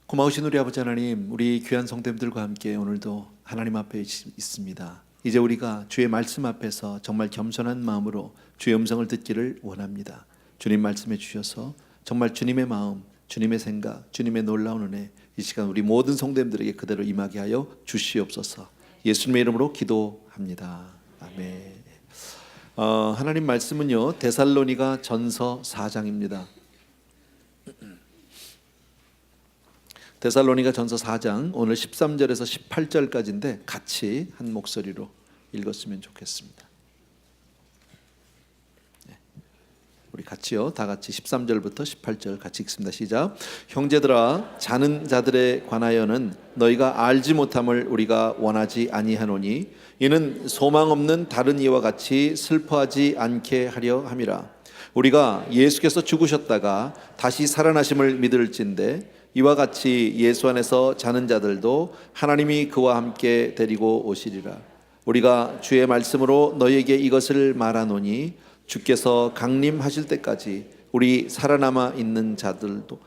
고마우신 우리 아버지 하나님, 우리 귀한 성도님들과 함께 오늘도 하나님 앞에 있습니다. 이제 우리가 주의 말씀 앞에서 정말 겸손한 마음으로 주의 음성을 듣기를 원합니다. 주님 말씀해 주셔서 정말 주님의 마음, 주님의 생각, 주님의 놀라운 은혜 이 시간 우리 모든 성도님들에게 그대로 임하게 하여 주시옵소서. 예수님의 이름으로 기도합니다. 아멘. 하나님 말씀은요, 데살로니가 전서 4장입니다. 데살로니가 전서 4장 오늘 13절에서 18절까지인데 같이 한 목소리로 읽었으면 좋겠습니다. 우리 같이요, 다 같이 13절부터 18절 같이 읽습니다. 시작. 형제들아, 자는 자들에 관하여는 너희가 알지 못함을 우리가 원하지 아니하노니 이는 소망 없는 다른 이와 같이 슬퍼하지 않게 하려 함이라. 우리가 예수께서 죽으셨다가 다시 살아나심을 믿을진대 이와 같이 예수 안에서 자는 자들도 하나님이 그와 함께 데리고 오시리라. 우리가 주의 말씀으로 너희에게 이것을 말하노니 주께서 강림하실 때까지 우리 살아남아 있는 자들도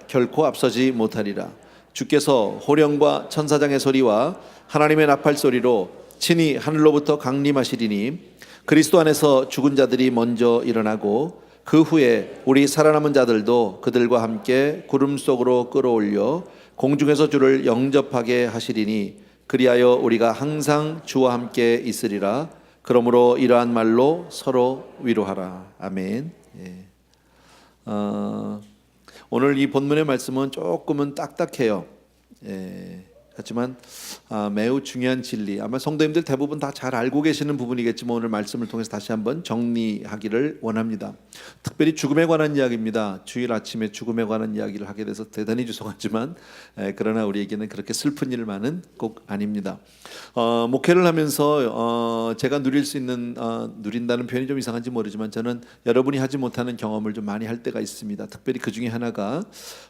결코 앞서지 못하리라. 주께서 호령과 천사장의 소리와 하나님의 나팔 소리로 친히 하늘로부터 강림하시리니 그리스도 안에서 죽은 자들이 먼저 일어나고 그 후에 우리 살아남은 자들도 그들과 함께 구름 속으로 끌어올려 공중에서 주를 영접하게 하시리니 그리하여 우리가 항상 주와 함께 있으리라. 그러므로 이러한 말로 서로 위로하라. 아멘. 예. 오늘 이 본문의 말씀은 조금은 딱딱해요. 예. 하지만 매우 중요한 진리, 아마 성도님들 대부분 다 잘 알고 계시는 부분이겠지만 오늘 말씀을 통해서 다시 한번 정리하기를 원합니다. 특별히 죽음에 관한 이야기입니다. 주일 아침에 죽음에 관한 이야기를 하게 돼서 대단히 죄송하지만 그러나 우리에게는 그렇게 슬픈 일만은 꼭 아닙니다. 목회를 하면서 제가 누릴 수 있는, 누린다는 표현이 좀 이상한지 모르지만 저는 여러분이 하지 못하는 경험을 좀 많이 할 때가 있습니다. 특별히 그 중에 하나가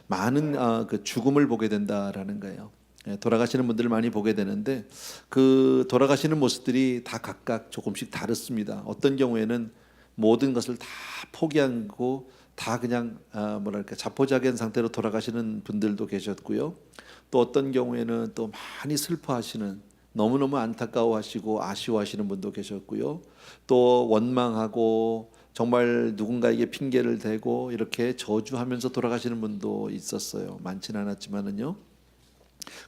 많은 그 죽음을 보게 된다라는 거예요. 돌아가시는 분들을 많이 보게 되는데 그 돌아가시는 모습들이 다 각각 조금씩 다릅니다. 어떤 경우에는 모든 것을 다 포기하고 다 그냥 자포자기한 상태로 돌아가시는 분들도 계셨고요. 또 어떤 경우에는 또 많이 슬퍼하시는, 너무너무 안타까워하시고 아쉬워하시는 분도 계셨고요. 또 원망하고 정말 누군가에게 핑계를 대고 이렇게 저주하면서 돌아가시는 분도 있었어요. 많지는 않았지만은요.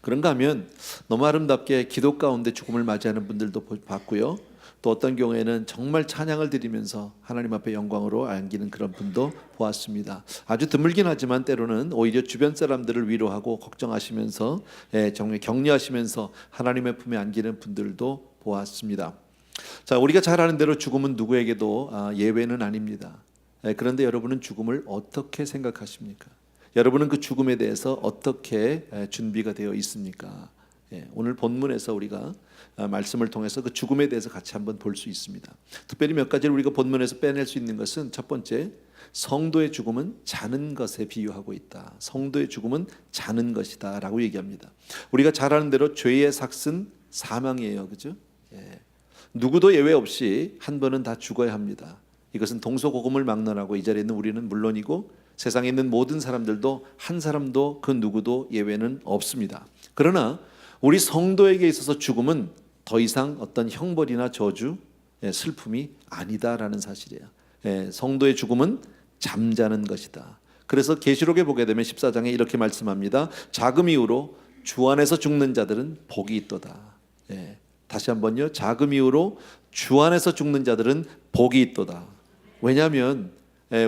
그런가 하면 너무 아름답게 기도 가운데 죽음을 맞이하는 분들도 봤고요. 또 어떤 경우에는 정말 찬양을 드리면서 하나님 앞에 영광으로 안기는 그런 분도 보았습니다. 아주 드물긴 하지만 때로는 오히려 주변 사람들을 위로하고 걱정하시면서 정말 격려하시면서 하나님의 품에 안기는 분들도 보았습니다. 자, 우리가 잘 아는 대로 죽음은 누구에게도 예외는 아닙니다. 그런데 여러분은 죽음을 어떻게 생각하십니까? 여러분은 그 죽음에 대해서 어떻게 준비가 되어 있습니까? 오늘 본문에서 우리가 말씀을 통해서 그 죽음에 대해서 같이 한번 볼 수 있습니다. 특별히 몇 가지를 우리가 본문에서 빼낼 수 있는 것은 첫 번째, 성도의 죽음은 자는 것에 비유하고 있다. 성도의 죽음은 자는 것이다 라고 얘기합니다. 우리가 잘 아는 대로 죄의 삭은 사망이에요. 그죠? 누구도 예외 없이 한 번은 다 죽어야 합니다. 이것은 동서고금을 막론하고 이 자리에 있는 우리는 물론이고 세상에 있는 모든 사람들도 한 사람도 그 누구도 예외는 없습니다. 그러나 우리 성도에게 있어서 죽음은 더 이상 어떤 형벌이나 저주, 슬픔이 아니다라는 사실이에요. 성도의 죽음은 잠자는 것이다. 그래서 계시록에 보게 되면 14장에 이렇게 말씀합니다. 자금 이후로 주 안에서 죽는 자들은 복이 있도다. 다시 한번요. 자금 이후로 주 안에서 죽는 자들은 복이 있도다. 왜냐하면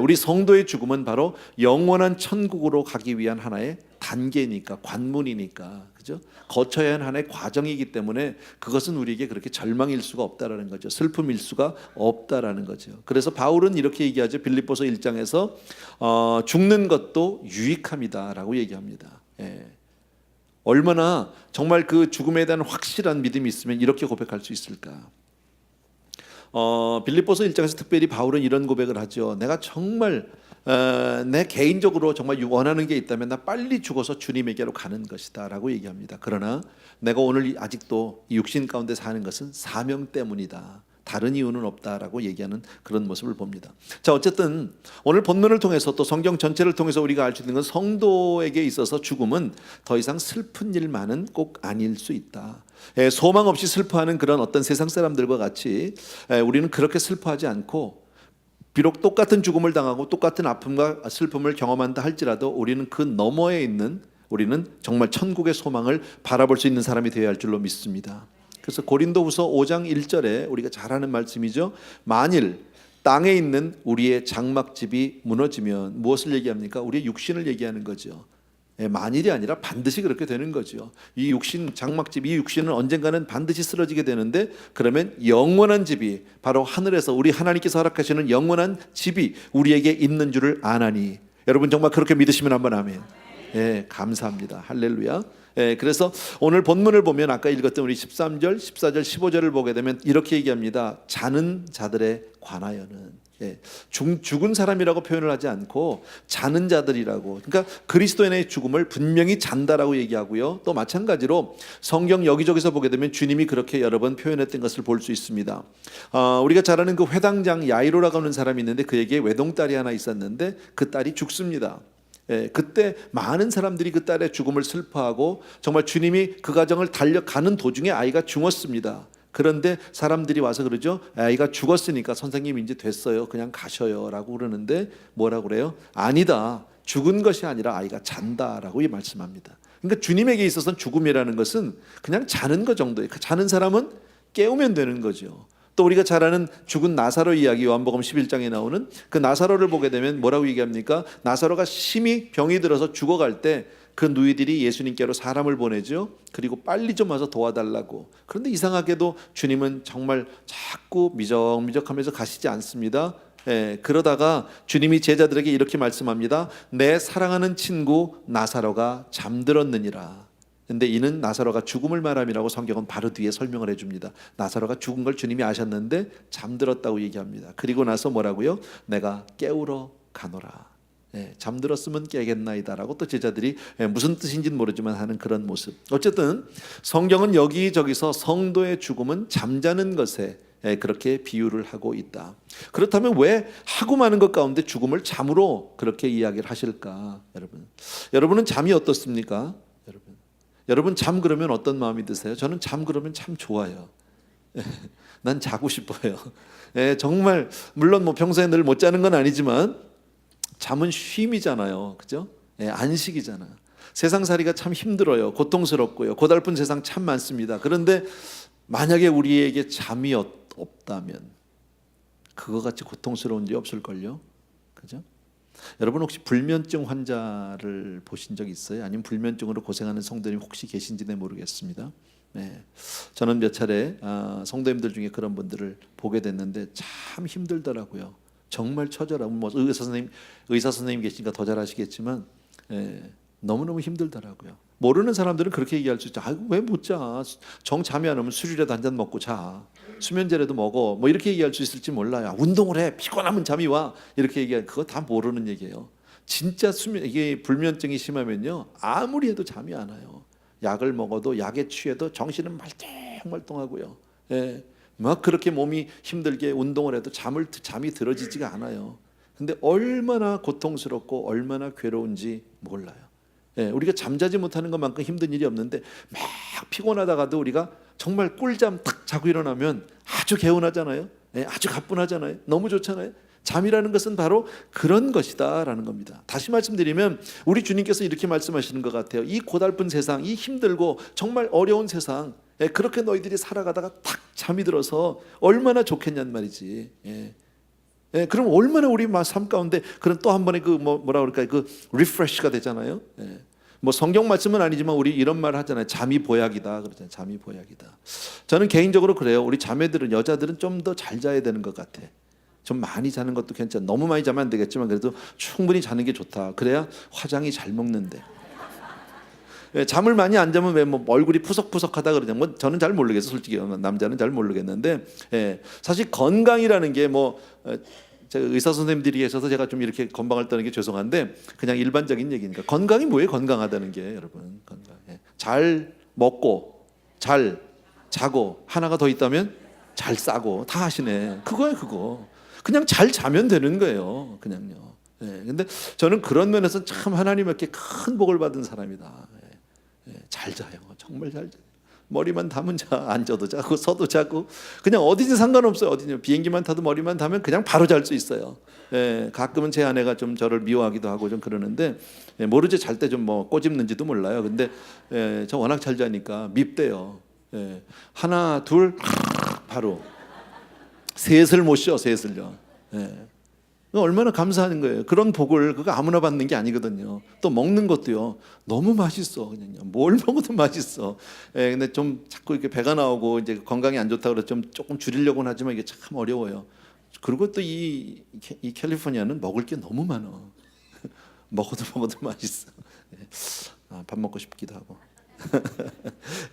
우리 성도의 죽음은 바로 영원한 천국으로 가기 위한 하나의 단계니까, 관문이니까, 그죠? 거쳐야 하는 하나의 과정이기 때문에 그것은 우리에게 그렇게 절망일 수가 없다라는 거죠. 슬픔일 수가 없다라는 거죠. 그래서 바울은 이렇게 얘기하죠. 빌립보서 1장에서 죽는 것도 유익함이다라고 얘기합니다. 얼마나 정말 그 죽음에 대한 확실한 믿음이 있으면 이렇게 고백할 수 있을까? 빌립보서 1장에서 특별히 바울은 이런 고백을 하죠. 내가 정말 내 개인적으로 정말 원하는 게 있다면 나 빨리 죽어서 주님에게로 가는 것이다 라고 얘기합니다. 그러나 내가 오늘 아직도 육신 가운데 사는 것은 사명 때문이다. 다른 이유는 없다라고 얘기하는 그런 모습을 봅니다. 자, 어쨌든 오늘 본문을 통해서 또 성경 전체를 통해서 우리가 알 수 있는 건 성도에게 있어서 죽음은 더 이상 슬픈 일만은 꼭 아닐 수 있다. 소망 없이 슬퍼하는 그런 어떤 세상 사람들과 같이 우리는 그렇게 슬퍼하지 않고, 비록 똑같은 죽음을 당하고 똑같은 아픔과 슬픔을 경험한다 할지라도 우리는 그 너머에 있는, 우리는 정말 천국의 소망을 바라볼 수 있는 사람이 되어야 할 줄로 믿습니다. 그래서 고린도후서 5장 1절에 우리가 잘 아는 말씀이죠. 만일 땅에 있는 우리의 장막집이 무너지면 무엇을 얘기합니까? 우리의 육신을 얘기하는 거죠. 만일이 아니라 반드시 그렇게 되는 거죠. 이 육신, 장막집, 이 육신은 언젠가는 반드시 쓰러지게 되는데, 그러면 영원한 집이 바로 하늘에서 우리 하나님께서 허락하시는 영원한 집이 우리에게 있는 줄을 아나니. 여러분 정말 그렇게 믿으시면 한번 아멘. 감사합니다. 할렐루야. 그래서 오늘 본문을 보면 아까 읽었던 우리 13절, 14절, 15절을 보게 되면 이렇게 얘기합니다. 자는 자들에 관하여는, 죽은 사람이라고 표현을 하지 않고 자는 자들이라고. 그러니까 그리스도인의 죽음을 분명히 잔다라고 얘기하고요. 또 마찬가지로 성경 여기저기서 보게 되면 주님이 그렇게 여러 번 표현했던 것을 볼 수 있습니다. 우리가 잘 아는 그 회당장 야이로라고 하는 사람이 있는데, 그에게 외동딸이 하나 있었는데 그 딸이 죽습니다. 그때 많은 사람들이 그 딸의 죽음을 슬퍼하고, 정말 주님이 그 가정을 달려가는 도중에 아이가 죽었습니다. 그런데 사람들이 와서 그러죠. 아이가 죽었으니까 선생님 이제 됐어요, 그냥 가셔요 라고 그러는데 뭐라고 그래요? 아니다, 죽은 것이 아니라 아이가 잔다라고 말씀합니다. 그러니까 주님에게 있어서는 죽음이라는 것은 그냥 자는 것 정도예요. 자는 사람은 깨우면 되는 거죠. 또 우리가 잘 아는 죽은 나사로 이야기, 요한복음 11장에 나오는 그 나사로를 보게 되면 뭐라고 얘기합니까? 나사로가 심히 병이 들어서 죽어갈 때 그 누이들이 예수님께로 사람을 보내죠. 그리고 빨리 좀 와서 도와달라고. 그런데 이상하게도 주님은 정말 자꾸 미적미적하면서 가시지 않습니다. 그러다가 주님이 제자들에게 이렇게 말씀합니다. 내 사랑하는 친구 나사로가 잠들었느니라. 근데 이는 나사로가 죽음을 말함이라고 성경은 바로 뒤에 설명을 해줍니다. 나사로가 죽은 걸 주님이 아셨는데 잠들었다고 얘기합니다. 그리고 나서 뭐라고요? 내가 깨우러 가노라. 잠들었으면 깨겠나이다라고 또 제자들이 무슨 뜻인지는 모르지만 하는 그런 모습. 어쨌든 성경은 여기저기서 성도의 죽음은 잠자는 것에 그렇게 비유를 하고 있다. 그렇다면 왜 하고 많은 것 가운데 죽음을 잠으로 그렇게 이야기를 하실까? 여러분은 잠이 어떻습니까? 여러분 잠 그러면 어떤 마음이 드세요? 저는 잠 그러면 참 좋아요. 난 자고 싶어요. 정말 물론 뭐 평소에 늘 못 자는 건 아니지만 잠은 쉼이잖아요, 그죠? 안식이잖아. 세상살이가 참 힘들어요, 고통스럽고요, 고달픈 세상 참 많습니다. 그런데 만약에 우리에게 잠이 없다면 그거 같이 고통스러운 일이 없을걸요, 그죠? 여러분 혹시 불면증 환자를 보신 적 있어요? 아니면 불면증으로 고생하는 성도님 혹시 계신지는 모르겠습니다. 저는 몇 차례 성도님들 중에 그런 분들을 보게 됐는데 참 힘들더라고요. 정말 처절하고, 뭐 의사 선생님 계시니까 더 잘 아시겠지만 너무너무 힘들더라고요. 모르는 사람들은 그렇게 얘기할 수 있죠. 아이고 왜 못 자? 정 잠이 안 오면 술이라도 한 잔 먹고 자. 수면제라도 먹어. 뭐 이렇게 얘기할 수 있을지 몰라요. 운동을 해. 피곤하면 잠이 와. 이렇게 얘기할, 그거 다 모르는 얘기예요. 진짜 이게 불면증이 심하면요, 아무리 해도 잠이 안 와요. 약을 먹어도, 약에 취해도 정신은 말똥말똥하고요. 막 그렇게 몸이 힘들게 운동을 해도 잠이 들어지지가 않아요. 근데 얼마나 고통스럽고 얼마나 괴로운지 몰라요. 우리가 잠자지 못하는 것만큼 힘든 일이 없는데, 막 피곤하다가도 우리가 정말 꿀잠 탁 자고 일어나면 아주 개운하잖아요. 아주 가뿐하잖아요. 너무 좋잖아요. 잠이라는 것은 바로 그런 것이다라는 겁니다. 다시 말씀드리면 우리 주님께서 이렇게 말씀하시는 것 같아요. 이 고달픈 세상, 이 힘들고 정말 어려운 세상, 그렇게 너희들이 살아가다가 탁 잠이 들어서 얼마나 좋겠냔 말이지. 그럼 얼마나 우리 삶 가운데 그런 또 한 번의 그 뭐라 그럴까요? 그 리프레시가 되잖아요. 뭐 성경 말씀은 아니지만 우리 이런 말 하잖아요. 잠이 보약이다 그러잖아요. 잠이 보약이다. 저는 개인적으로 그래요. 우리 자매들은, 여자들은 좀 더 잘 자야 되는 것 같아. 좀 많이 자는 것도 괜찮아. 너무 많이 자면 안 되겠지만 그래도 충분히 자는 게 좋다. 그래야 화장이 잘 먹는데. 잠을 많이 안 자면 왜 뭐 얼굴이 푸석푸석하다 그러냐. 뭐 저는 잘 모르겠어요. 솔직히 남자는 잘 모르겠는데, 사실 건강이라는 게 뭐 제가 의사 선생님들이 계셔서 제가 좀 이렇게 건방을 떠는 게 죄송한데 그냥 일반적인 얘기니까. 건강이 뭐예요? 건강하다는 게 여러분, 건강. 잘 먹고 잘 자고 하나가 더 있다면 잘 싸고 다 하시네. 그거야 그거. 그냥 잘 자면 되는 거예요. 그냥요. 예, 근데 저는 그런 면에서 참 하나님께 큰 복을 받은 사람이다. 예, 잘 자요. 정말 잘 자요. 머리만 담은 자, 앉아도 자고 서도 자고 그냥 어디든 상관없어요. 어디든 비행기만 타도 머리만 담으면 그냥 바로 잘 수 있어요. 예, 가끔은 제 아내가 좀 저를 미워하기도 하고 좀 그러는데 예, 모르지 잘 때 좀 뭐 꼬집는지도 몰라요. 근데 예, 저 워낙 잘 자니까 밉대요. 예, 하나 둘 바로 셋을 못 쉬어 셋을요. 예. 얼마나 감사한 거예요. 그런 복을 그거 아무나 받는 게 아니거든요. 또 먹는 것도요. 너무 맛있어. 그냥요. 뭘 먹어도 맛있어. 예, 근데 좀 자꾸 이렇게 배가 나오고 이제 건강이 안 좋다 그래서 좀 조금 줄이려고는 하지만 이게 참 어려워요. 그리고 또 이 캘리포니아는 먹을 게 너무 많아. 먹어도 맛있어. 예. 아, 밥 먹고 싶기도 하고.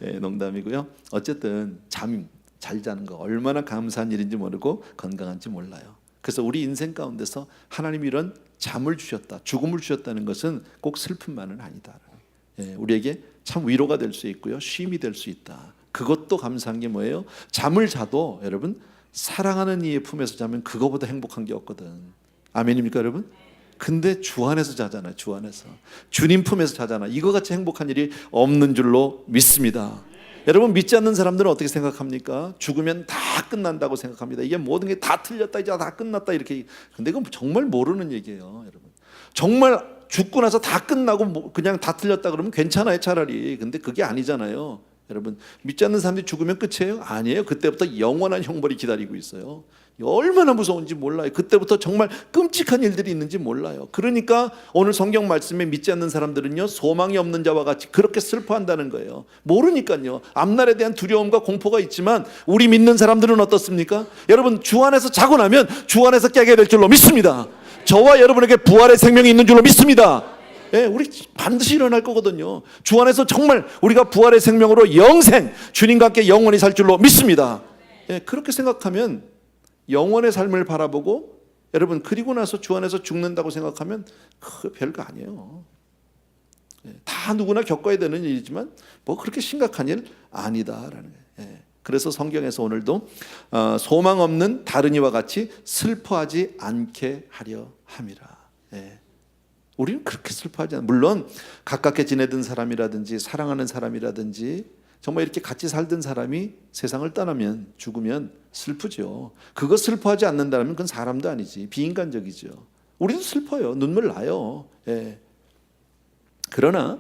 예, 농담이고요. 어쨌든 잠 잘 자는 거 얼마나 감사한 일인지 모르고 건강한지 몰라요. 그래서 우리 인생 가운데서 하나님이 이런 잠을 주셨다, 죽음을 주셨다는 것은 꼭 슬픔만은 아니다. 예, 우리에게 참 위로가 될 수 있고요, 쉼이 될 수 있다. 그것도 감사한 게 뭐예요? 잠을 자도 여러분 사랑하는 이의 품에서 자면 그거보다 행복한 게 없거든. 아멘입니까 여러분? 근데 주 안에서 자잖아요. 주 안에서 주님 품에서 자잖아. 이거 같이 행복한 일이 없는 줄로 믿습니다. 여러분 믿지 않는 사람들은 어떻게 생각합니까? 죽으면 다 끝난다고 생각합니다. 이게 모든 게 다 틀렸다, 이제 다 끝났다 이렇게. 근데 이건 정말 모르는 얘기예요, 여러분. 정말 죽고 나서 다 끝나고 그냥 다 틀렸다 그러면 괜찮아요, 차라리. 근데 그게 아니잖아요, 여러분. 믿지 않는 사람들이 죽으면 끝이에요? 아니에요. 그때부터 영원한 형벌이 기다리고 있어요. 얼마나 무서운지 몰라요. 그때부터 정말 끔찍한 일들이 있는지 몰라요. 그러니까 오늘 성경 말씀에 믿지 않는 사람들은요 소망이 없는 자와 같이 그렇게 슬퍼한다는 거예요. 모르니까요. 앞날에 대한 두려움과 공포가 있지만 우리 믿는 사람들은 어떻습니까? 여러분 주 안에서 자고 나면 주 안에서 깨게 될 줄로 믿습니다. 저와 여러분에게 부활의 생명이 있는 줄로 믿습니다. 예, 우리 반드시 일어날 거거든요. 주 안에서 정말 우리가 부활의 생명으로 영생 주님과 함께 영원히 살 줄로 믿습니다. 예, 그렇게 생각하면 영원의 삶을 바라보고 여러분 그리고 나서 주 안에서 죽는다고 생각하면 그 별거 아니에요. 다 누구나 겪어야 되는 일이지만 뭐 그렇게 심각한 일 아니다라는 거예요. 그래서 성경에서 오늘도 소망 없는 다른 이와 같이 슬퍼하지 않게 하려 함이라. 우리는 그렇게 슬퍼하지 않아요. 물론 가깝게 지내던 사람이라든지 사랑하는 사람이라든지 정말 이렇게 같이 살던 사람이 세상을 떠나면 죽으면 슬프죠. 그거 슬퍼하지 않는다면 그건 사람도 아니지, 비인간적이죠. 우리도 슬퍼요. 눈물 나요. 예. 그러나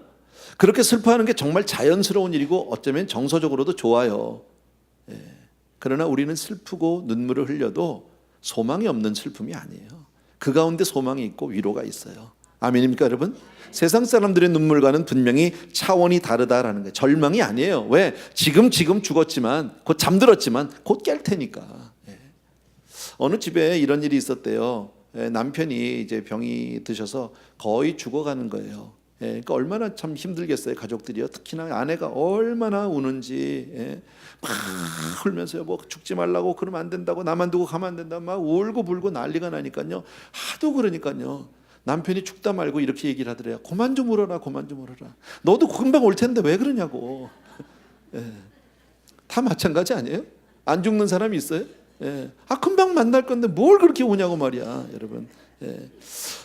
그렇게 슬퍼하는 게 정말 자연스러운 일이고 어쩌면 정서적으로도 좋아요. 예. 그러나 우리는 슬프고 눈물을 흘려도 소망이 없는 슬픔이 아니에요. 그 가운데 소망이 있고 위로가 있어요. 아멘입니까 여러분? 세상 사람들의 눈물과는 분명히 차원이 다르다라는 거예요. 절망이 아니에요. 왜? 지금 죽었지만 곧 잠들었지만 곧 깰 테니까. 어느 집에 이런 일이 있었대요. 남편이 이제 병이 드셔서 거의 죽어가는 거예요. 그러니까 얼마나 참 힘들겠어요, 가족들이요. 특히나 아내가 얼마나 우는지 막 울면서요. 뭐 죽지 말라고 그러면 안 된다고, 나만 두고 가면 안 된다 막 울고 불고 난리가 나니까요. 하도 그러니까요. 남편이 죽다 말고 이렇게 얘기를 하더래요. 그만 좀 울어라, 그만 좀 울어라. 너도 금방 올 텐데 왜 그러냐고. 다 마찬가지 아니에요? 안 죽는 사람이 있어요? 금방 만날 건데 뭘 그렇게 우냐고 말이야, 여러분.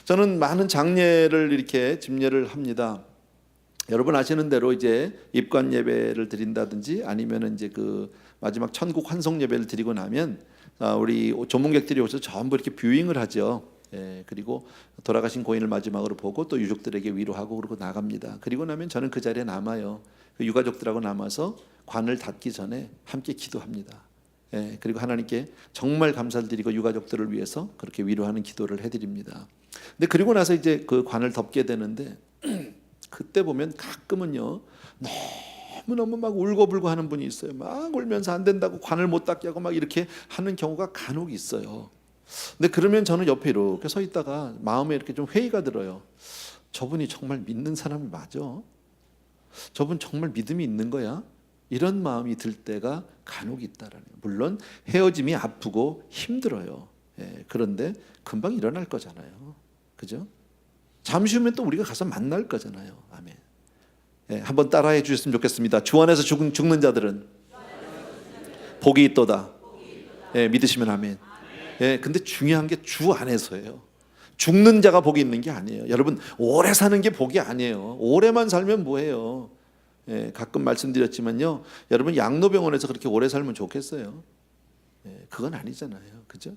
저는 많은 장례를 이렇게 집례를 합니다. 여러분 아시는 대로 이제 입관 예배를 드린다든지 아니면은 이제 그 마지막 천국 환송 예배를 드리고 나면 우리 조문객들이 오셔서 전부 이렇게 뷰잉을 하죠. 그리고 돌아가신 고인을 마지막으로 보고 또 유족들에게 위로하고 그러고 나갑니다. 그리고 나면 저는 그 자리에 남아요. 그 유가족들하고 남아서 관을 닫기 전에 함께 기도합니다. 그리고 하나님께 정말 감사를 드리고 유가족들을 위해서 그렇게 위로하는 기도를 해드립니다. 근데 그리고 나서 이제 그 관을 덮게 되는데 그때 보면 가끔은요 너무너무 막 울고불고 하는 분이 있어요. 막 울면서 안 된다고 관을 못 닫게 하고 막 이렇게 하는 경우가 간혹 있어요. 근데 그러면 저는 옆에 이렇게 서 있다가 마음에 이렇게 좀 회의가 들어요. 저분이 정말 믿는 사람이 맞아? 저분 정말 믿음이 있는 거야? 이런 마음이 들 때가 간혹 있다라는 거예요. 물론 헤어짐이 아프고 힘들어요. 그런데 금방 일어날 거잖아요. 그죠? 잠시 후면 또 우리가 가서 만날 거잖아요. 아멘. 한번 따라해 주셨으면 좋겠습니다. 주 안에서 죽는 자들은 복이 있도다. 예, 믿으시면 아멘. 예, 근데 중요한 게 주 안에서예요. 죽는 자가 복이 있는 게 아니에요. 여러분, 오래 사는 게 복이 아니에요. 오래만 살면 뭐해요? 예, 가끔 말씀드렸지만요, 여러분 양로병원에서 그렇게 오래 살면 좋겠어요? 예, 그건 아니잖아요, 그죠?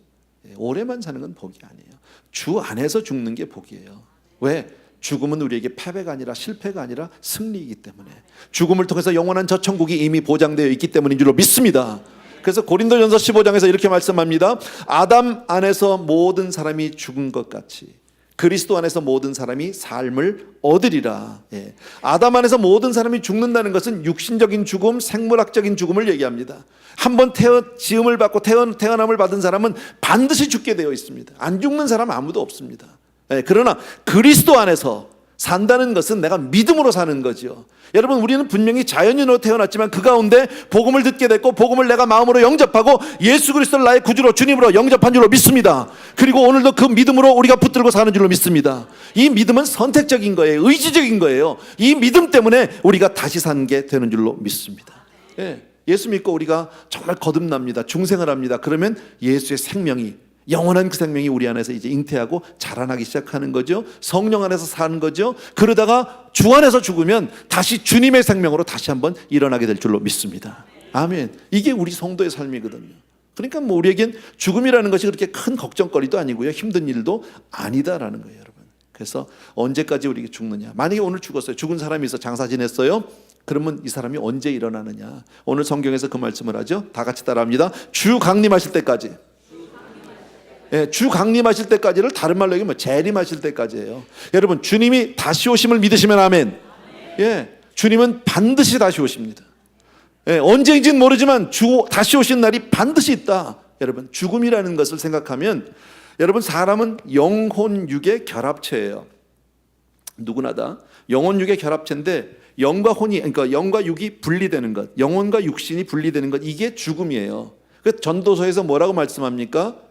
예, 오래만 사는 건 복이 아니에요. 주 안에서 죽는 게 복이에요. 왜? 죽음은 우리에게 패배가 아니라 실패가 아니라 승리이기 때문에, 죽음을 통해서 영원한 저 천국이 이미 보장되어 있기 때문인 줄로 믿습니다. 그래서 고린도전서 15장에서 이렇게 말씀합니다. 아담 안에서 모든 사람이 죽은 것 같이 그리스도 안에서 모든 사람이 삶을 얻으리라. 예. 아담 안에서 모든 사람이 죽는다는 것은 육신적인 죽음, 생물학적인 죽음을 얘기합니다. 한번 지음을 받고 태어남을 받은 사람은 반드시 죽게 되어 있습니다. 안 죽는 사람 아무도 없습니다. 예. 그러나 그리스도 안에서 산다는 것은 내가 믿음으로 사는 거죠. 여러분, 우리는 분명히 자연인으로 태어났지만 그 가운데 복음을 듣게 됐고 복음을 내가 마음으로 영접하고 예수 그리스도를 나의 구주로 주님으로 영접한 줄로 믿습니다. 그리고 오늘도 그 믿음으로 우리가 붙들고 사는 줄로 믿습니다. 이 믿음은 선택적인 거예요. 의지적인 거예요. 이 믿음 때문에 우리가 다시 산 게 되는 줄로 믿습니다. 예, 예수 믿고 우리가 정말 거듭납니다. 중생을 합니다. 그러면 예수의 생명이, 영원한 그 생명이 우리 안에서 이제 잉태하고 자라나기 시작하는 거죠. 성령 안에서 사는 거죠. 그러다가 주 안에서 죽으면 다시 주님의 생명으로 다시 한번 일어나게 될 줄로 믿습니다. 아멘. 이게 우리 성도의 삶이거든요. 그러니까 뭐 우리에겐 죽음이라는 것이 그렇게 큰 걱정거리도 아니고요, 힘든 일도 아니다라는 거예요, 여러분. 그래서 언제까지 우리가 죽느냐? 만약에 오늘 죽었어요. 죽은 사람이 있어 장사 지냈어요. 그러면 이 사람이 언제 일어나느냐? 오늘 성경에서 그 말씀을 하죠. 다 같이 따라합니다. 주 강림하실 때까지. 예, 주 강림하실 때까지를 다른 말로 얘기하면 재림하실 때까지예요. 여러분, 주님이 다시 오심을 믿으시면 아멘. 예, 주님은 반드시 다시 오십니다. 예, 언제인지는 모르지만 다시 오신 날이 반드시 있다. 여러분, 죽음이라는 것을 생각하면, 여러분, 사람은 영혼 육의 결합체예요. 누구나 다 영혼 육의 결합체인데, 영과 혼이, 그러니까 영과 육이 분리되는 것, 영혼과 육신이 분리되는 것, 이게 죽음이에요. 그 전도서에서 뭐라고 말씀합니까?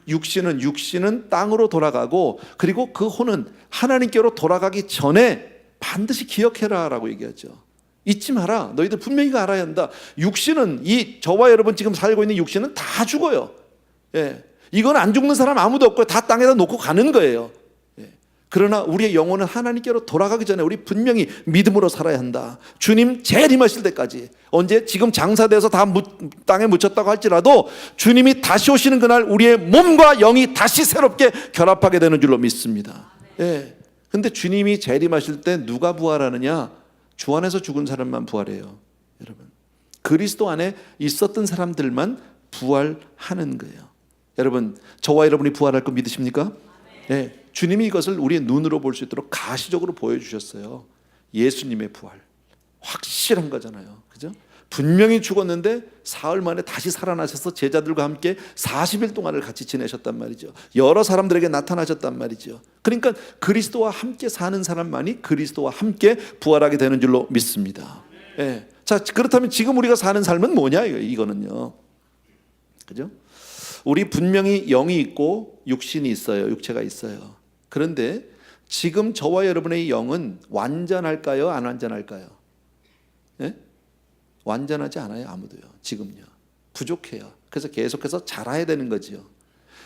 육신은 땅으로 돌아가고, 그리고 그 혼은 하나님께로 돌아가기 전에 반드시 기억해라 라고 얘기하죠. 잊지 마라. 너희들 분명히 알아야 한다. 육신은, 저와 여러분 지금 살고 있는 육신은 다 죽어요. 예, 이건 안 죽는 사람 아무도 없고요. 다 땅에다 놓고 가는 거예요. 예, 그러나 우리의 영혼은 하나님께로 돌아가기 전에 우리 분명히 믿음으로 살아야 한다. 주님 재림하실 때까지, 언제 지금 장사돼서 다 땅에 묻혔다고 할지라도 주님이 다시 오시는 그날 우리의 몸과 영이 다시 새롭게 결합하게 되는 줄로 믿습니다. 예. 근데 주님이 재림하실 때 누가 부활하느냐? 주 안에서 죽은 사람만 부활해요. 여러분, 그리스도 안에 있었던 사람들만 부활하는 거예요. 여러분, 저와 여러분이 부활할 거 믿으십니까? 예. 주님이 이것을 우리의 눈으로 볼 수 있도록 가시적으로 보여주셨어요. 예수님의 부활, 확실한 거잖아요. 그죠? 분명히 죽었는데 사흘 만에 다시 살아나셔서 제자들과 함께 40일 동안을 같이 지내셨단 말이죠. 여러 사람들에게 나타나셨단 말이죠. 그러니까 그리스도와 함께 사는 사람만이 그리스도와 함께 부활하게 되는 줄로 믿습니다. 예. 자, 그렇다면 지금 우리가 사는 삶은 뭐냐 이거는요. 그죠? 우리 분명히 영이 있고 육신이 있어요. 육체가 있어요. 그런데 지금 저와 여러분의 영은 완전할까요? 안 완전할까요? 예? 완전하지 않아요. 아무도요. 지금요. 부족해요. 그래서 계속해서 자라야 되는 거죠.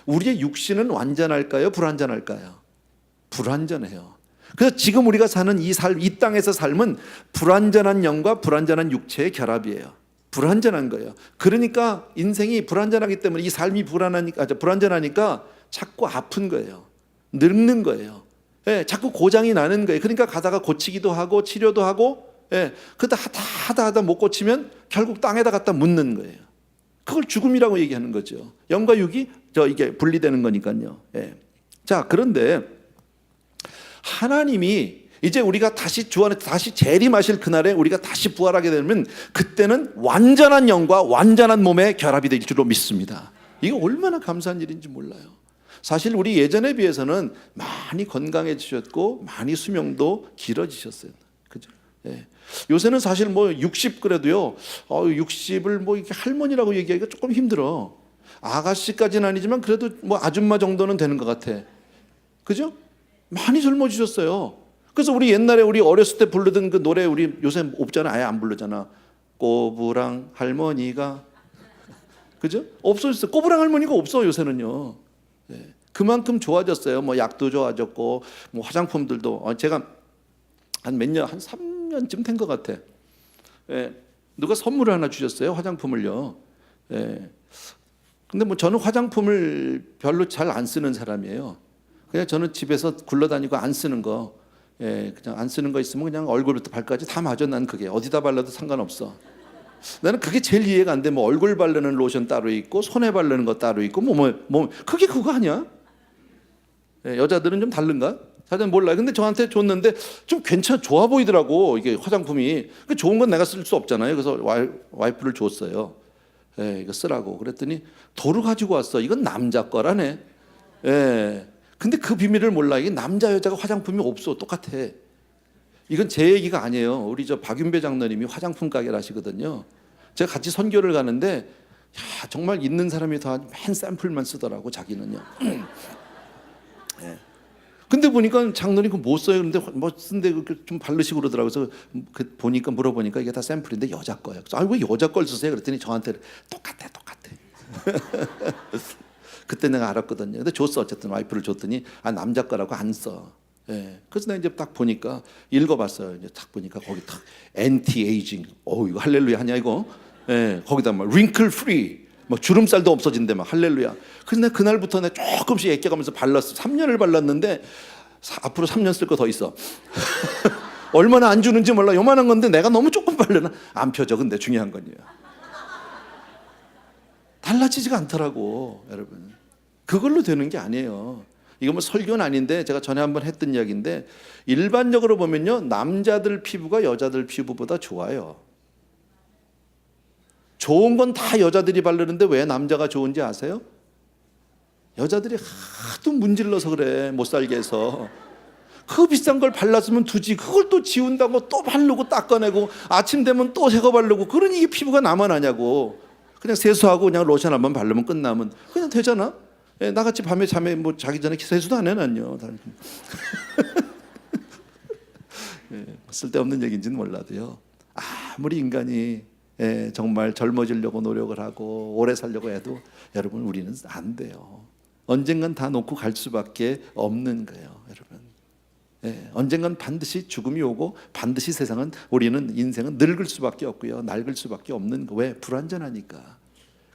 우리의 육신은 완전할까요? 불완전할까요? 불완전해요. 그래서 지금 우리가 사는 이 땅에서 삶은 불완전한 영과 불완전한 육체의 결합이에요. 불완전한 거예요. 그러니까 인생이 불완전하기 때문에 이 삶이 불완전하니까 자꾸 아픈 거예요. 늙는 거예요. 예, 자꾸 고장이 나는 거예요. 그러니까 가다가 고치기도 하고 치료도 하고, 예, 그러다 하다 못 고치면 결국 땅에다 갖다 묻는 거예요. 그걸 죽음이라고 얘기하는 거죠. 영과 육이 이게 분리되는 거니까요. 예. 자, 그런데 하나님이 이제 우리가 다시 주 안에 다시 재림하실 그날에 우리가 다시 부활하게 되면 그때는 완전한 영과 완전한 몸의 결합이 될 줄로 믿습니다. 이게 얼마나 감사한 일인지 몰라요. 사실 우리 예전에 비해서는 많이 건강해지셨고 많이 수명도 길어지셨어요. 그죠? 예. 요새는 사실 뭐 60 그래도요, 60을 뭐 이렇게 할머니라고 얘기하기가 조금 힘들어. 아가씨까지는 아니지만 그래도 뭐 아줌마 정도는 되는 것 같아. 그죠? 많이 젊어지셨어요. 그래서 우리 옛날에 우리 어렸을 때 부르던 그 노래 우리 요새 없잖아. 아예 안 부르잖아. 꼬부랑 할머니가 그죠? 없어졌어요. 꼬부랑 할머니가 없어 요새는요. 예. 그만큼 좋아졌어요. 뭐 약도 좋아졌고 뭐 화장품들도 제가 한 몇 년, 한 3년쯤 된 것 같아. 예. 누가 선물을 하나 주셨어요. 화장품을요. 예. 근데 뭐 저는 화장품을 별로 잘 안 쓰는 사람이에요. 그냥 저는 집에서 굴러다니고 안 쓰는 거, 그냥 안 쓰는 거 있으면 그냥 얼굴부터 발까지 다 맞아. 난 그게 어디다 발라도 상관없어. 나는 그게 제일 이해가 안 돼. 뭐 얼굴 바르는 로션 따로 있고 손에 바르는 거 따로 있고 뭐 그게 그거 아니야? 여자들은 좀 다른가? 사실 몰라요. 근데 저한테 줬는데 좀 좋아 보이더라고. 이게 화장품이. 좋은 건 내가 쓸 수 없잖아요. 그래서 와이프를 줬어요. 이거 쓰라고. 그랬더니 도로 가지고 왔어. 이건 남자 거라네. 근데 그 비밀을 몰라. 이게 남자 여자가 화장품이 없어. 똑같아. 이건 제 얘기가 아니에요. 우리 저 박윤배 장로님이 화장품 가게를 하시거든요. 제가 같이 선교를 가는데 정말 있는 사람이 다 맨 샘플만 쓰더라고 자기는요. 근데 보니까 장로님 그거 못 써요. 근데 뭐 쓴데 좀 바르시고 그러더라고요. 그래서 보니까 물어보니까 이게 다 샘플인데 여자 거예요. 그래서 왜 여자 걸 쓰세요? 그랬더니 저한테 똑같아. 그때 내가 알았거든요. 근데 줬어. 어쨌든 와이프를 줬더니 남자 거라고 안 써. 그래서 내가 이제 딱 보니까 읽어봤어요. 이제 딱 보니까 거기 딱 엔티 에이징. 이거 할렐루야 하냐 이거? 거기다 막 링클 프리. 막 주름살도 없어진대 막 할렐루야. 그래서 내가 그날부터 내가 조금씩 애껴가면서 발랐어. 3년을 발랐는데 앞으로 3년 쓸 거 더 있어. 얼마나 안 주는지 몰라. 요만한 건데 내가 너무 조금 바르나 안 펴져. 근데 중요한 건요. 달라지지가 않더라고 여러분. 그걸로 되는 게 아니에요. 이거 뭐 설교는 아닌데 제가 전에 한번 했던 이야기인데 일반적으로 보면요 남자들 피부가 여자들 피부보다 좋아요. 좋은 건 다 여자들이 바르는데 왜 남자가 좋은지 아세요? 여자들이 하도 문질러서 그래. 못 살게 해서. 그 비싼 걸 발랐으면 두지. 그걸 또 지운다고 또 바르고 닦아내고 아침 되면 또 새 거 바르고. 그러니 이게 피부가 남아나냐고. 그냥 세수하고 그냥 로션 한번 바르면 끝나면 그냥 되잖아. 나같이 밤에 잠에 뭐 자기 전에 세수도 안 해놨요. 쓸데없는 얘기인지는 몰라도요. 아무리 인간이 정말 젊어지려고 노력을 하고 오래 살려고 해도 여러분 우리는 안 돼요. 언젠간 다 놓고 갈 수밖에 없는 거예요, 여러분. 언젠간 반드시 죽음이 오고 반드시 우리는 인생은 늙을 수밖에 없고요, 낡을 수밖에 없는 거. 왜? 불완전하니까.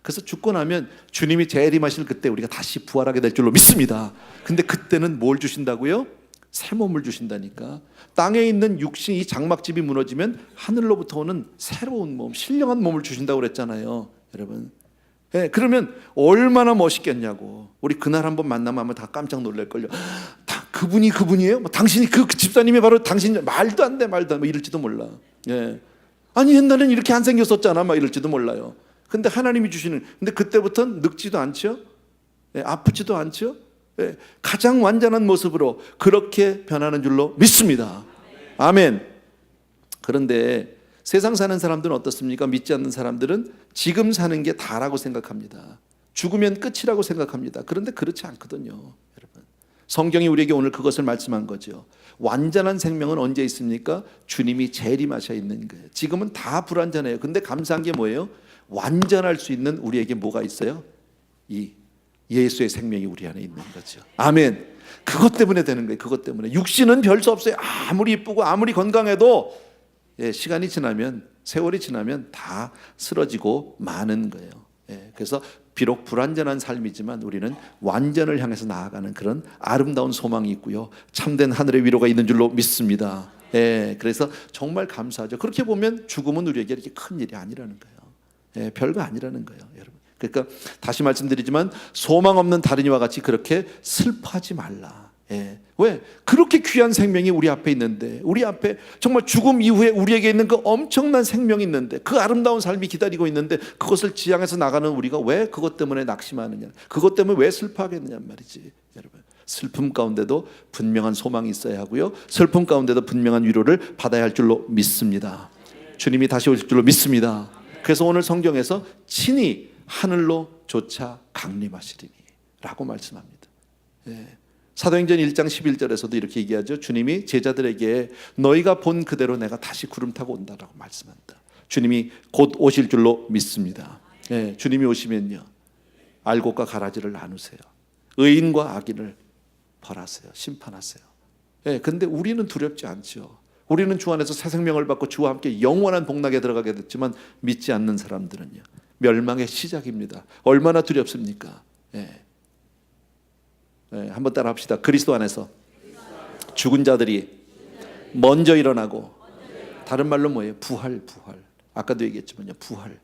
그래서 죽고 나면 주님이 재림하실 그때 우리가 다시 부활하게 될 줄로 믿습니다. 근데 그때는 뭘 주신다고요? 새 몸을 주신다니까. 땅에 있는 육신 이 장막집이 무너지면 하늘로부터 오는 새로운 몸, 신령한 몸을 주신다고 그랬잖아요, 여러분. 그러면 얼마나 멋있겠냐고. 우리 그날 한번 만나면 아마 다 깜짝 놀랄걸요. 그분이 그분이에요? 당신이 그 집사님이 바로 당신. 말도 안 돼. 뭐 이럴지도 몰라. 아니 옛날엔 이렇게 안 생겼었잖아. 막 이럴지도 몰라요. 근데 하나님이 주시는. 근데 그때부터는 늙지도 않죠, 아프지도 않죠. 가장 완전한 모습으로 그렇게 변하는 줄로 믿습니다. 아멘. 그런데 세상 사는 사람들은 어떻습니까? 믿지 않는 사람들은 지금 사는 게 다라고 생각합니다. 죽으면 끝이라고 생각합니다. 그런데 그렇지 않거든요, 여러분. 성경이 우리에게 오늘 그것을 말씀한 거죠. 완전한 생명은 언제 있습니까? 주님이 재림하셔 있는 거예요. 지금은 다 불완전해요. 근데 감사한 게 뭐예요? 완전할 수 있는 우리에게 뭐가 있어요? 이 예수의 생명이 우리 안에 있는 거죠. 아멘. 그것 때문에 되는 거예요. 그것 때문에. 육신은 별 수 없어요. 아무리 이쁘고 아무리 건강해도 시간이 지나면, 세월이 지나면 다 쓰러지고 마는 거예요. 그래서 비록 불완전한 삶이지만 우리는 완전을 향해서 나아가는 그런 아름다운 소망이 있고요, 참된 하늘의 위로가 있는 줄로 믿습니다. 그래서 정말 감사하죠. 그렇게 보면 죽음은 우리에게 이렇게 큰 일이 아니라는 거예요. 별거 아니라는 거예요, 여러분. 그러니까 다시 말씀드리지만 소망 없는 다른이와 같이 그렇게 슬퍼하지 말라. 왜? 그렇게 귀한 생명이 우리 앞에 있는데, 우리 앞에 정말 죽음 이후에 우리에게 있는 그 엄청난 생명이 있는데, 그 아름다운 삶이 기다리고 있는데, 그것을 지향해서 나가는 우리가 왜 그것 때문에 낙심하느냐, 그것 때문에 왜 슬퍼하겠느냐 말이지, 여러분. 슬픔 가운데도 분명한 소망이 있어야 하고요, 슬픔 가운데도 분명한 위로를 받아야 할 줄로 믿습니다. 주님이 다시 오실 줄로 믿습니다. 그래서 오늘 성경에서 친히 하늘로 조차 강림하시리니 라고 말씀합니다. 사도행전 1장 11절에서도 이렇게 얘기하죠. 주님이 제자들에게 너희가 본 그대로 내가 다시 구름 타고 온다라고 말씀한다. 주님이 곧 오실 줄로 믿습니다. 예, 주님이 오시면요, 알곡과 가라지를 나누세요. 의인과 악인을 벌하세요. 심판하세요. 예, 근데 우리는 두렵지 않죠. 우리는 주 안에서 새 생명을 받고 주와 함께 영원한 복락에 들어가게 됐지만 믿지 않는 사람들은요, 멸망의 시작입니다. 얼마나 두렵습니까? 예. 예, 한번 따라 합시다. 그리스도 안에서 죽은 자들이 먼저 일어나고, 다른 말로 뭐예요? 부활. 아까도 얘기했지만요, 부활.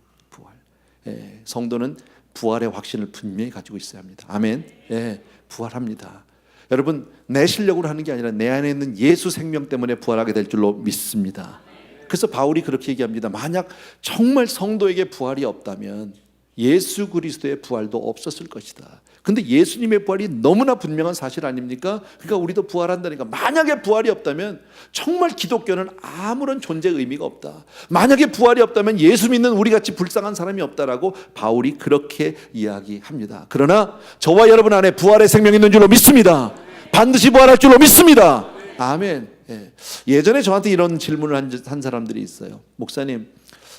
예, 성도는 부활의 확신을 분명히 가지고 있어야 합니다. 아멘. 예, 부활합니다. 여러분, 내 실력으로 하는 게 아니라 내 안에 있는 예수 생명 때문에 부활하게 될 줄로 믿습니다. 그래서 바울이 그렇게 얘기합니다. 만약 정말 성도에게 부활이 없다면 예수 그리스도의 부활도 없었을 것이다. 근데 예수님의 부활이 너무나 분명한 사실 아닙니까? 그러니까 우리도 부활한다니까. 만약에 부활이 없다면 정말 기독교는 아무런 존재 의미가 없다. 만약에 부활이 없다면 예수 믿는 우리같이 불쌍한 사람이 없다라고 바울이 그렇게 이야기합니다. 그러나 저와 여러분 안에 부활의 생명이 있는 줄로 믿습니다. 반드시 부활할 줄로 믿습니다. 아멘. 예. 예전에 저한테 이런 질문을 한 사람들이 있어요. 목사님,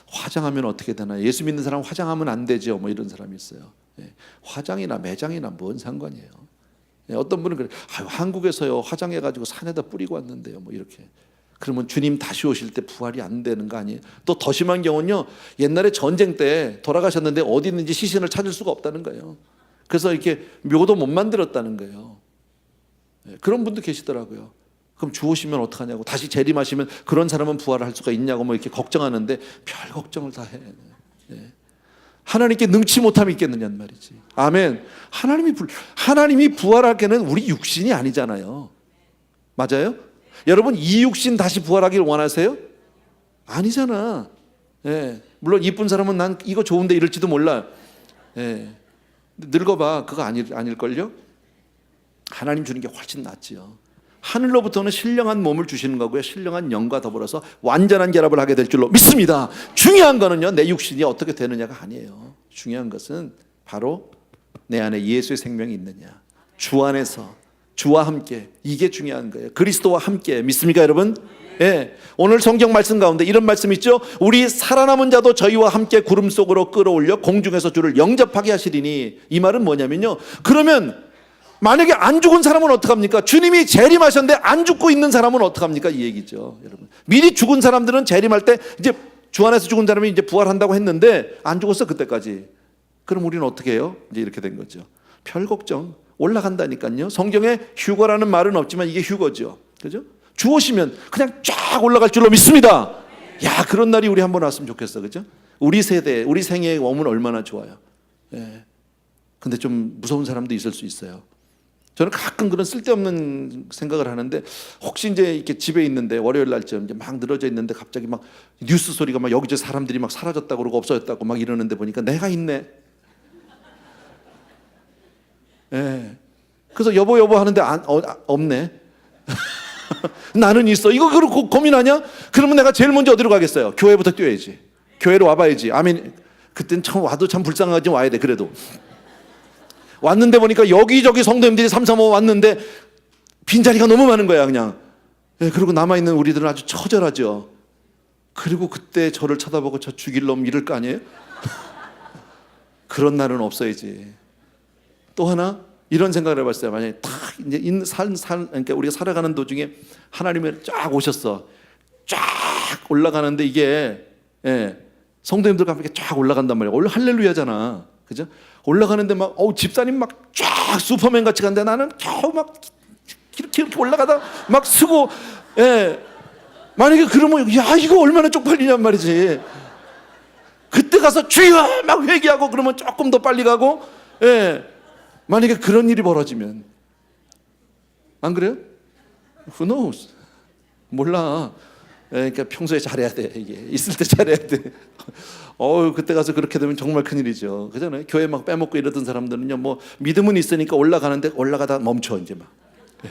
화장하면 어떻게 되나? 예수 믿는 사람 화장하면 안 되죠? 뭐 이런 사람이 있어요. 예. 화장이나 매장이나 뭔 상관이에요? 예. 어떤 분은 그래, 한국에서요 화장해가지고 산에다 뿌리고 왔는데요, 뭐 이렇게. 그러면 주님 다시 오실 때 부활이 안 되는 거 아니에요? 또 더 심한 경우는요, 옛날에 전쟁 때 돌아가셨는데 어디 있는지 시신을 찾을 수가 없다는 거예요. 그래서 이렇게 묘도 못 만들었다는 거예요. 예. 그런 분도 계시더라고요. 그럼 주 오시면 어떡하냐고, 다시 재림하시면 그런 사람은 부활을 할 수가 있냐고 뭐 이렇게 걱정하는데 별 걱정을 다 해. 예. 하나님께 능치 못함이 있겠느냐는 말이지. 아멘. 하나님이 부활하게는 우리 육신이 아니잖아요. 맞아요? 여러분, 이 육신 다시 부활하기를 원하세요? 아니잖아. 예. 물론 이쁜 사람은 난 이거 좋은데 이럴지도 몰라. 예. 늙어봐, 그거 아닐걸요? 하나님 주는 게 훨씬 낫지요. 하늘로부터는 신령한 몸을 주시는 거고요, 신령한 영과 더불어서 완전한 결합을 하게 될 줄로 믿습니다. 중요한 거는요, 내 육신이 어떻게 되느냐가 아니에요. 중요한 것은 바로 내 안에 예수의 생명이 있느냐, 주 안에서 주와 함께, 이게 중요한 거예요. 그리스도와 함께. 믿습니까 여러분? 예. 오늘 성경 말씀 가운데 이런 말씀 있죠. 우리 살아남은 자도 저희와 함께 구름 속으로 끌어올려 공중에서 주를 영접하게 하시리니. 이 말은 뭐냐면요, 그러면 만약에 안 죽은 사람은 어떡합니까? 주님이 재림하셨는데 안 죽고 있는 사람은 어떡합니까? 이 얘기죠, 여러분. 미리 죽은 사람들은 재림할 때 이제 주 안에서 죽은 사람이 이제 부활한다고 했는데 안 죽었어 그때까지. 그럼 우리는 어떻게 해요? 이제 이렇게 된 거죠. 별 걱정, 올라간다니까요. 성경에 휴거라는 말은 없지만 이게 휴거죠. 그죠? 주 오시면 그냥 쫙 올라갈 줄로 믿습니다. 야, 그런 날이 우리 한번 왔으면 좋겠어. 그죠? 우리 세대, 우리 생애에 오면 얼마나 좋아요. 예. 근데 좀 무서운 사람도 있을 수 있어요. 저는 가끔 그런 쓸데없는 생각을 하는데, 혹시 이제 이렇게 집에 있는데 월요일 날쯤 이제 막 늘어져 있는데 갑자기 막 뉴스 소리가 막 여기저기 사람들이 막 사라졌다고 그러고 없어졌다고 막 이러는데 보니까 내가 있네. 예. 그래서 여보 하는데 없네. 나는 있어. 이거 그렇고 고민하냐? 그러면 내가 제일 먼저 어디로 가겠어요? 교회부터 뛰어야지. 교회로 와봐야지. 아멘. 그땐 참 와도 참 불쌍하지, 와야 돼. 그래도 왔는데 보니까 여기저기 성도님들이 삼삼오오 왔는데 빈자리가 너무 많은 거야 그냥. 예, 그리고 남아있는 우리들은 아주 처절하죠. 그리고 그때 저를 쳐다보고 저 죽일 놈 이럴 거 아니에요? 그런 날은 없어야지. 또 하나 이런 생각을 해봤어요. 만약에 딱 이제 그러니까 우리가 살아가는 도중에 하나님이 쫙 오셨어. 쫙 올라가는데 이게, 예, 성도님들과 함께 쫙 올라간단 말이에요. 원래 할렐루야잖아. 그죠? 올라가는데 막 집사님 막 쫙 슈퍼맨 같이 가는데 나는 겨우 막 이렇게 올라가다 막 쓰고. 예. 만약에 그러면 야, 이거 얼마나 쪽팔리냔 말이지. 그때 가서 주여 막 회개하고 그러면 조금 더 빨리 가고. 예. 만약에 그런 일이 벌어지면, 안 그래요? Who knows? 몰라. 그러니까 평소에 잘해야 돼. 이게 있을 때 잘해야 돼. 그때 가서 그렇게 되면 정말 큰일이죠. 그잖아요. 교회 막 빼먹고 이러던 사람들은요, 뭐 믿음은 있으니까 올라가는데 올라가다 멈춰 이제 막. 예.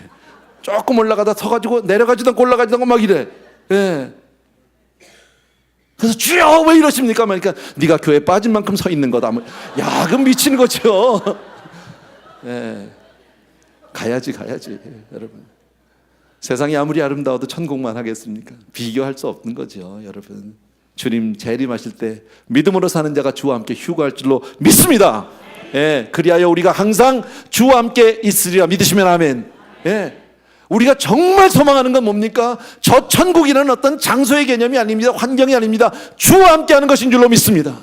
조금 올라가다 서가지고 내려가지도 않고 올라가지도 않고 막 이래. 예. 그래서 주여 왜 이러십니까? 그러니까 네가 교회 빠진 만큼 서 있는 거다. 야, 그럼 미치는 거죠. 예. 가야지 여러분. 세상이 아무리 아름다워도 천국만 하겠습니까? 비교할 수 없는 거죠, 여러분. 주님 재림하실 때 믿음으로 사는 자가 주와 함께 휴거할 줄로 믿습니다. 예, 그리하여 우리가 항상 주와 함께 있으리라 믿으시면 아멘. 예, 우리가 정말 소망하는 건 뭡니까? 저 천국이라는 어떤 장소의 개념이 아닙니다. 환경이 아닙니다. 주와 함께 하는 것인 줄로 믿습니다.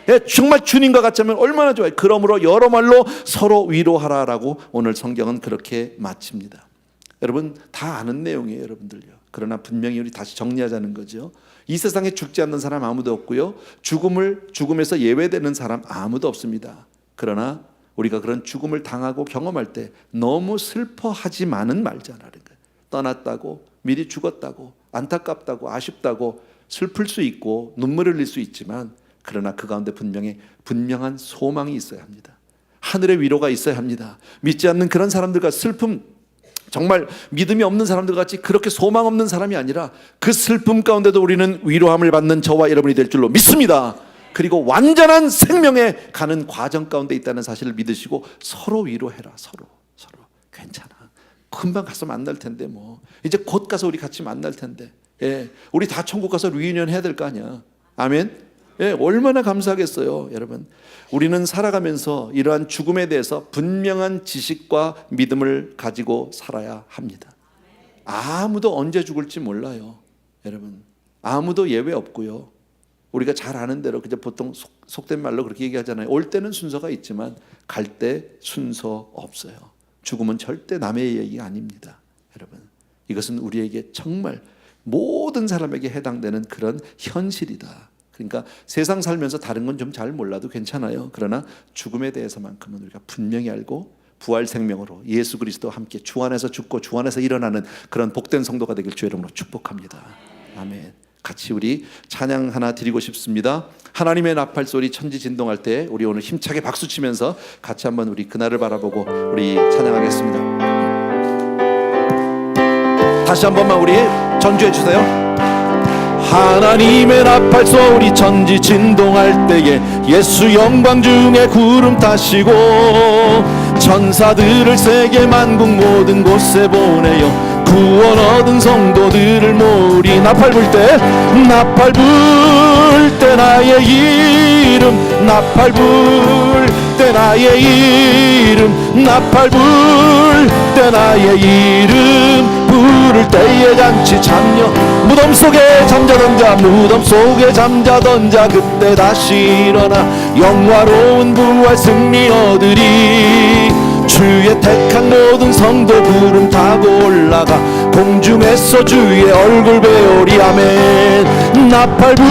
예, 정말 주님과 같이 하면 얼마나 좋아요. 그러므로 여러 말로 서로 위로하라라고 오늘 성경은 그렇게 마칩니다. 여러분 다 아는 내용이에요, 여러분들요. 그러나 분명히 우리 다시 정리하자는 거죠. 이 세상에 죽지 않는 사람 아무도 없고요, 죽음에서 예외되는 사람 아무도 없습니다. 그러나 우리가 그런 죽음을 당하고 경험할 때 너무 슬퍼하지만은 말자라는 거예요. 떠났다고, 미리 죽었다고, 안타깝다고, 아쉽다고 슬플 수 있고 눈물을 흘릴 수 있지만, 그러나 그 가운데 분명한 소망이 있어야 합니다. 하늘의 위로가 있어야 합니다. 믿지 않는 그런 사람들과 슬픔, 정말 믿음이 없는 사람들 같이 그렇게 소망 없는 사람이 아니라 그 슬픔 가운데도 우리는 위로함을 받는 저와 여러분이 될 줄로 믿습니다. 그리고 완전한 생명에 가는 과정 가운데 있다는 사실을 믿으시고 서로 위로해라. 서로 괜찮아, 금방 가서 만날 텐데, 뭐 이제 곧 가서 우리 같이 만날 텐데, 예, 우리 다 천국 가서 리유니언 해야 될 거 아니야. 아멘. 예, 얼마나 감사하겠어요. 여러분, 우리는 살아가면서 이러한 죽음에 대해서 분명한 지식과 믿음을 가지고 살아야 합니다. 아무도 언제 죽을지 몰라요. 여러분, 아무도 예외 없고요. 우리가 잘 아는 대로 그저 보통 속된 말로 그렇게 얘기하잖아요. 올 때는 순서가 있지만 갈 때 순서 없어요. 죽음은 절대 남의 얘기가 아닙니다. 여러분, 이것은 우리에게 정말 모든 사람에게 해당되는 그런 현실이다. 그러니까 세상 살면서 다른 건 좀 잘 몰라도 괜찮아요. 그러나 죽음에 대해서만큼은 우리가 분명히 알고 부활 생명으로 예수 그리스도와 함께 주 안에서 죽고 주 안에서 일어나는 그런 복된 성도가 되길 주의 이름으로 축복합니다. 아멘. 같이 우리 찬양 하나 드리고 싶습니다. 하나님의 나팔 소리 천지진동할 때 우리 오늘 힘차게 박수 치면서 같이 한번 우리 그날을 바라보고 우리 찬양하겠습니다. 다시 한 번만 우리 전주해 주세요. 하나님의 나팔 소리 천지 진동할 때에 예수 영광 중에 구름 타시고 천사들을 세계 만국 모든 곳에 보내요 구원 얻은 성도들을 모으리. 나팔 불 때 나의 이름, 나팔 불 때 나의 이름, 나팔 불 때 나의 이름 부를 때에 잔치 참여. 무덤 속에 잠자던 자 그때 다시 일어나 영화로운 부활 승리 얻으리. 주의 택한 모든 성도 구름 타고 올라가 공중에서 주의 얼굴 배우리. 아멘. 나팔 불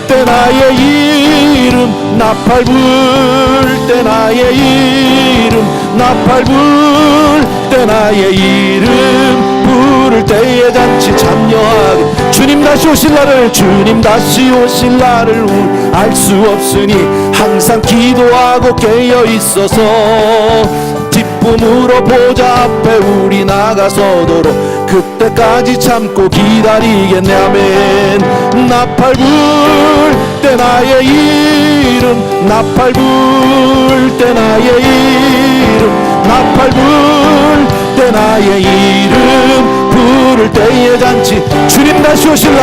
때 나의 이름, 나팔 불 때 나의 이름, 나팔 불 때 나의 이름 부를 때에 잔치 참여하게. 주님 다시 오실 날을 알 수 없으니 항상 기도하고 깨어 있어서 기쁨으로 보좌 앞에 우리 나가서도록 그때까지 참고 기다리겠네. 아멘. 나팔 불 때 나의 이름, 나팔 불 때 나의 이름, 나팔 불 때 나의 이름 부를 때의 잔치. 주님 다시 오실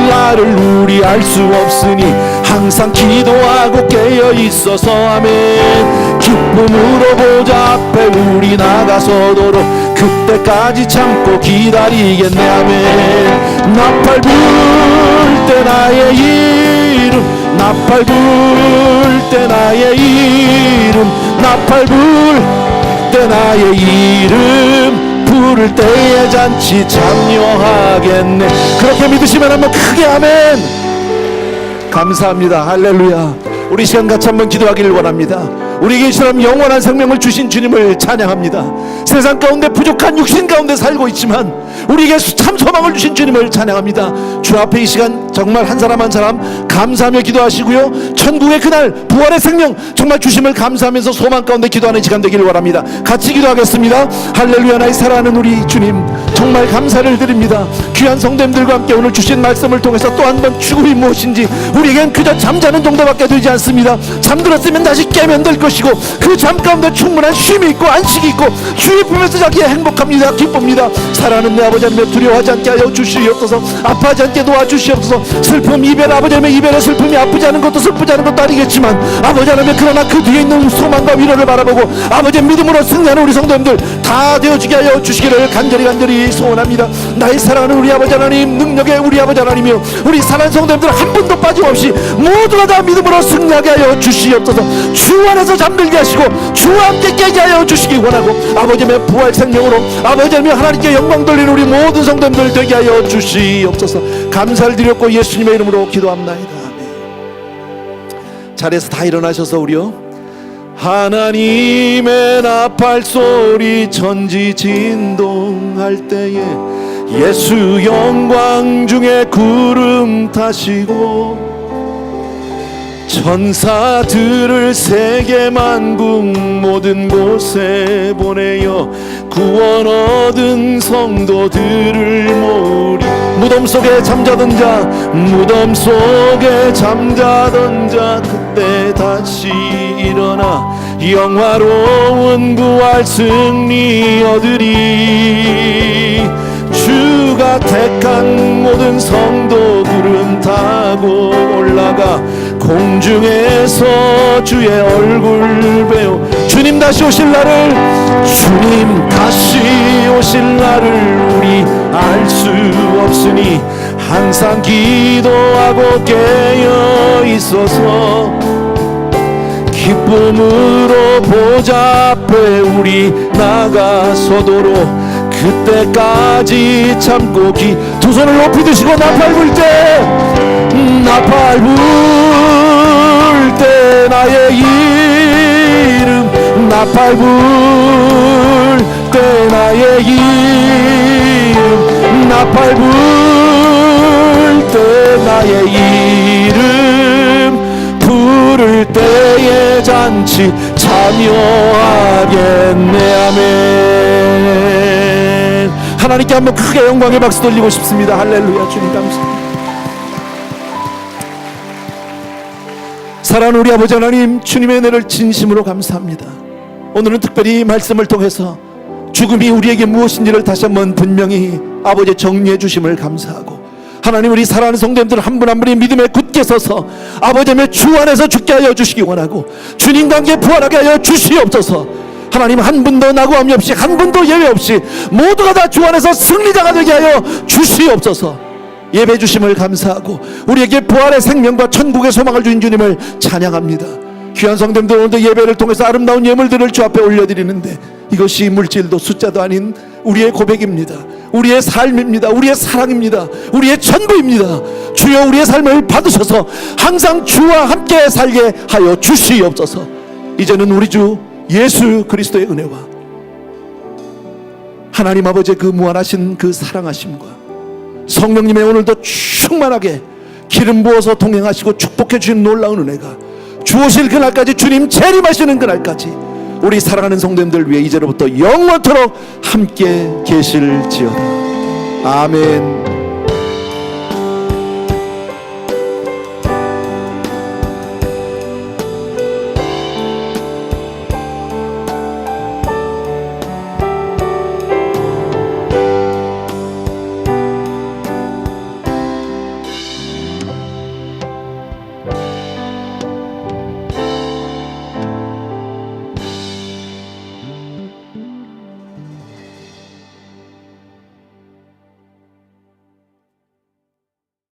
날을 우리 알 수 없으니 항상 기도하고 깨어 있어서. 아멘. 기쁨으로 보좌 앞에 우리 나가서도록 그때까지 참고 기다리겠네. 아멘. 나팔 불 때 나의 이름, 나팔 불 때 나의 이름, 나팔 불 때 나의 이름 부를 때에 잔치 참여하겠네. 그렇게 믿으시면 한번 크게 아멘. 감사합니다. 할렐루야. 우리 시간 같이 한번 기도하기를 원합니다. 우리에게 이처럼 영원한 생명을 주신 주님을 찬양합니다. 세상 가운데 부족한 육신 가운데 살고 있지만 우리에게 참 소망을 주신 주님을 찬양합니다. 주 앞에 이 시간 정말 한 사람 한 사람 감사하며 기도하시고요, 천국의 그날 부활의 생명 정말 주심을 감사하면서 소망 가운데 기도하는 시간 되기를 원합니다. 같이 기도하겠습니다. 할렐루야. 나의 사랑하는 우리 주님, 정말 감사를 드립니다. 귀한 성도님들과 함께 오늘 주신 말씀을 통해서 또 한 번 죽음이 무엇인지 우리에겐 그저 잠자는 정도밖에 되지 않습니다. 잠들었으면 다시 깨면 될 것이고 그 잠 가운데 충분한 쉼이 있고 안식이 있고 주의 품에서 자기의 행복합니다. 기쁩니다. 사랑하는 내 아버지 아버지 하나님 두려워하지 않게 하여 주시옵소서. 아파하지 않게 도와주시옵소서. 슬픔 이별 아버지 하나님 이별의 슬픔이 아프지 않은 것도 슬프지 않은 것도 아니겠지만 아버지 하나님 그러나 그 뒤에 있는 소망과 위로를 바라보고 아버지 믿음으로 승리하는 우리 성도님들 다 되어지게 하여 주시기를 간절히 소원합니다. 나의 사랑하는 우리 아버지 하나님, 능력의 우리 아버지 하나님이여, 우리 사랑하는 성도님들 한 분도 빠짐없이 모두가 다 믿음으로 승리하게 하여 주시옵소서. 주 안에서 잠들게 하시고 주와 함께 깨게 하여 주시기 원하고 아버지의 부활 생명으로 아버지 하나님께 영광 돌리는 우리 모든 성도님들 되게 하여 주시옵소서. 감사를 드렸고 예수님의 이름으로 기도합나이다. 아멘. 자리에서 다 일어나셔서 우리요 하나님의 나팔 소리 천지 진동할 때에 예수 영광 중에 구름 타시고 천사들을 세계 만국 모든 곳에 보내어 구원 얻은 성도들을 모으리. 무덤 속에 잠자던 자 그때 다시 일어나 영화로운 부활 승리 얻으리. 주가 택한 모든 성도 구름 타고 올라가 공중에서 주의 얼굴 배워 주님 다시 오실 날을 우리 알 수 없으니 항상 기도하고 깨어 있어서 기쁨으로 보좌 앞에 우리 나가서도록 그때까지 참고 두 손을 높이 드시고 나팔 불 때 나의 이름 나팔 불 때 나의 이름 나팔 불 때 나의 이름 부를 때의 잔치 참여하겠네. 아멘. 하나님께 한번 크게 영광의 박수 돌리고 싶습니다. 할렐루야. 주님 감사합니다. 사랑하는 우리 아버지 하나님, 주님의 은혜를 진심으로 감사합니다. 오늘은 특별히 말씀을 통해서 죽음이 우리에게 무엇인지를 다시 한번 분명히 아버지 정리해 주심을 감사하고 하나님 우리 사랑하는 성도님들 한 분 한 분이 믿음에 굳게 서서 아버지의 주 안에서 죽게 하여 주시기 원하고 주님과 함께 부활하게 하여 주시옵소서. 하나님 한 분도 낙오함이 없이 한 분도 예외 없이 모두가 다 주 안에서 승리자가 되게 하여 주시옵소서. 예배 주심을 감사하고 우리에게 부활의 생명과 천국의 소망을 주신 주님을 찬양합니다. 귀한 성도님들 오늘도 예배를 통해서 아름다운 예물들을 주 앞에 올려드리는데 이것이 물질도 숫자도 아닌 우리의 고백입니다. 우리의 삶입니다. 우리의 사랑입니다. 우리의 전부입니다. 주여 우리의 삶을 받으셔서 항상 주와 함께 살게 하여 주시옵소서. 이제는 우리 주 예수 그리스도의 은혜와 하나님 아버지의 그 무한하신 그 사랑하심과 성령님의 오늘도 충만하게 기름 부어서 동행하시고 축복해 주신 놀라운 은혜가 주 오실 그날까지, 주님 재림하시는 그날까지 우리 사랑하는 성도님들 위해 이제로부터 영원토록 함께 계실지어다. 아멘.